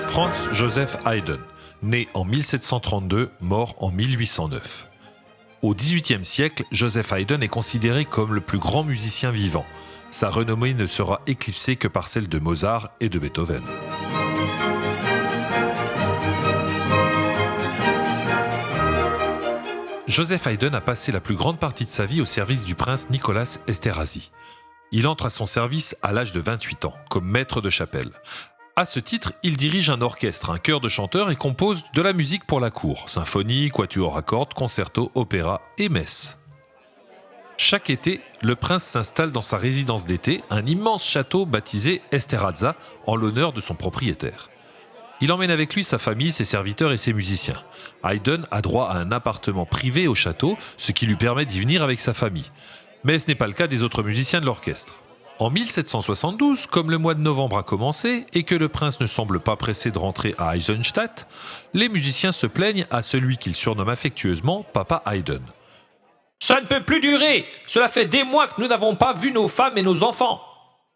Franz Joseph Haydn, né en 1732, mort en 1809. Au XVIIIe siècle, Joseph Haydn est considéré comme le plus grand musicien vivant. Sa renommée ne sera éclipsée que par celle de Mozart et de Beethoven. Joseph Haydn a passé la plus grande partie de sa vie au service du prince Nicolas Esterházy. Il entre à son service à l'âge de 28 ans, comme maître de chapelle. À ce titre, il dirige un orchestre, un chœur de chanteurs et compose de la musique pour la cour, symphonie, quatuor à cordes, concerto, opéra et messe. Chaque été, le prince s'installe dans sa résidence d'été, un immense château baptisé Esterháza, en l'honneur de son propriétaire. Il emmène avec lui sa famille, ses serviteurs et ses musiciens. Haydn a droit à un appartement privé au château, ce qui lui permet d'y venir avec sa famille. Mais ce n'est pas le cas des autres musiciens de l'orchestre. En 1772, comme le mois de novembre a commencé et que le prince ne semble pas pressé de rentrer à Eisenstadt, les musiciens se plaignent à celui qu'ils surnomment affectueusement Papa Haydn. « Ça ne peut plus durer. Cela fait des mois que nous n'avons pas vu nos femmes et nos enfants. »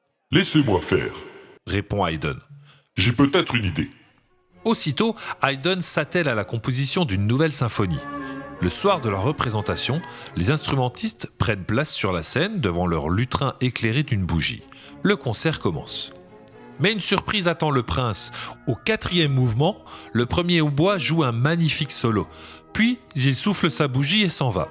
« Laissez-moi faire, » répond Haydn. « J'ai peut-être une idée. » Aussitôt, Haydn s'attelle à la composition d'une nouvelle symphonie. Le soir de la représentation, les instrumentistes prennent place sur la scène devant leur lutrin éclairé d'une bougie. Le concert commence. Mais une surprise attend le prince. Au 4e mouvement, le premier hautbois joue un magnifique solo. Puis, il souffle sa bougie et s'en va.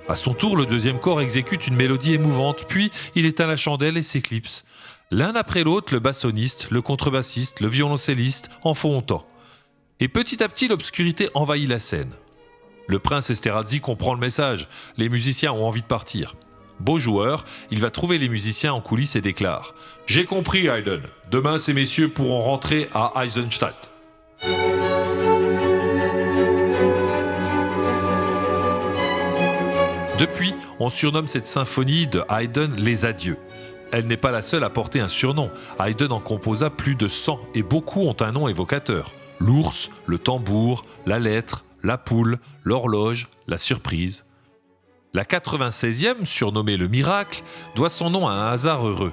À son tour, le deuxième corps exécute une mélodie émouvante, puis il éteint la chandelle et s'éclipse. L'un après l'autre, le bassoniste, le contrebassiste, le violoncelliste en font autant. Et petit à petit, l'obscurité envahit la scène. Le prince Esterházy comprend le message. Les musiciens ont envie de partir. Beau joueur, il va trouver les musiciens en coulisses et déclare « J'ai compris, Haydn. Demain, ces messieurs pourront rentrer à Eisenstadt. » Depuis, on surnomme cette symphonie de Haydn les Adieux. Elle n'est pas la seule à porter un surnom. Haydn en composa plus de 100 et beaucoup ont un nom évocateur. L'ours, le tambour, la lettre, la poule, l'horloge, la surprise. La 96e, surnommée le miracle, doit son nom à un hasard heureux.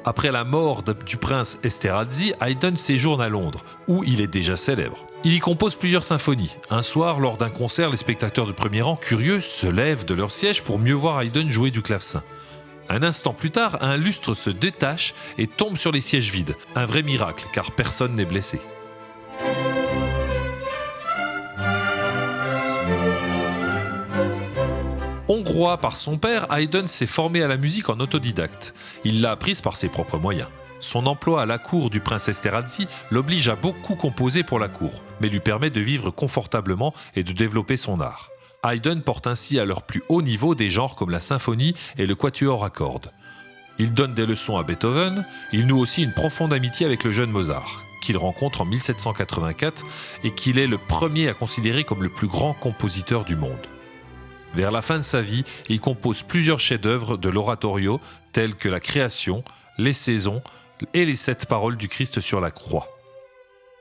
Après la mort du prince Esterházy, Haydn séjourne à Londres, où il est déjà célèbre. Il y compose plusieurs symphonies. Un soir, lors d'un concert, les spectateurs de premier rang, curieux, se lèvent de leur siège pour mieux voir Haydn jouer du clavecin. Un instant plus tard, un lustre se détache et tombe sur les sièges vides. Un vrai miracle, car personne n'est blessé. Hongrois par son père, Haydn s'est formé à la musique en autodidacte. Il l'a apprise par ses propres moyens. Son emploi à la cour du prince Esterházy l'oblige à beaucoup composer pour la cour, mais lui permet de vivre confortablement et de développer son art. Haydn porte ainsi à leur plus haut niveau des genres comme la symphonie et le quatuor à cordes. Il donne des leçons à Beethoven, il noue aussi une profonde amitié avec le jeune Mozart, qu'il rencontre en 1784 et qu'il est le premier à considérer comme le plus grand compositeur du monde. Vers la fin de sa vie, il compose plusieurs chefs-d'œuvre de l'oratorio tels que la Création, les Saisons et les 7 paroles du Christ sur la croix.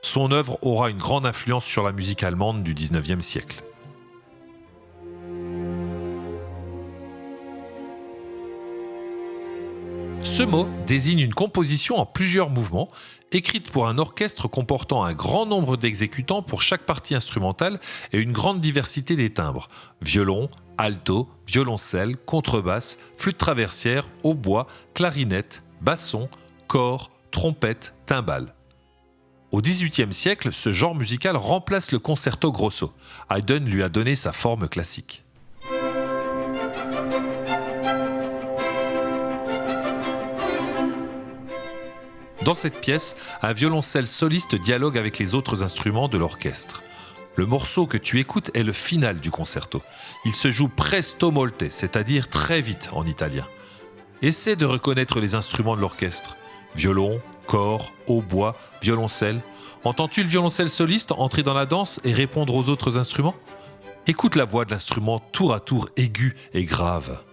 Son œuvre aura une grande influence sur la musique allemande du XIXe siècle. Ce mot désigne une composition en plusieurs mouvements, écrite pour un orchestre comportant un grand nombre d'exécutants pour chaque partie instrumentale et une grande diversité des timbres, violon, alto, violoncelle, contrebasse, flûte traversière, hautbois, clarinette, basson, cor, trompette, timbale. Au XVIIIe siècle, ce genre musical remplace le concerto grosso. Haydn lui a donné sa forme classique. Dans cette pièce, un violoncelle soliste dialogue avec les autres instruments de l'orchestre. Le morceau que tu écoutes est le final du concerto. Il se joue presto molte, c'est-à-dire très vite en italien. Essaie de reconnaître les instruments de l'orchestre. Violon, cor, hautbois, violoncelle. Entends-tu le violoncelle soliste entrer dans la danse et répondre aux autres instruments ? Écoute la voix de l'instrument tour à tour aiguë et grave.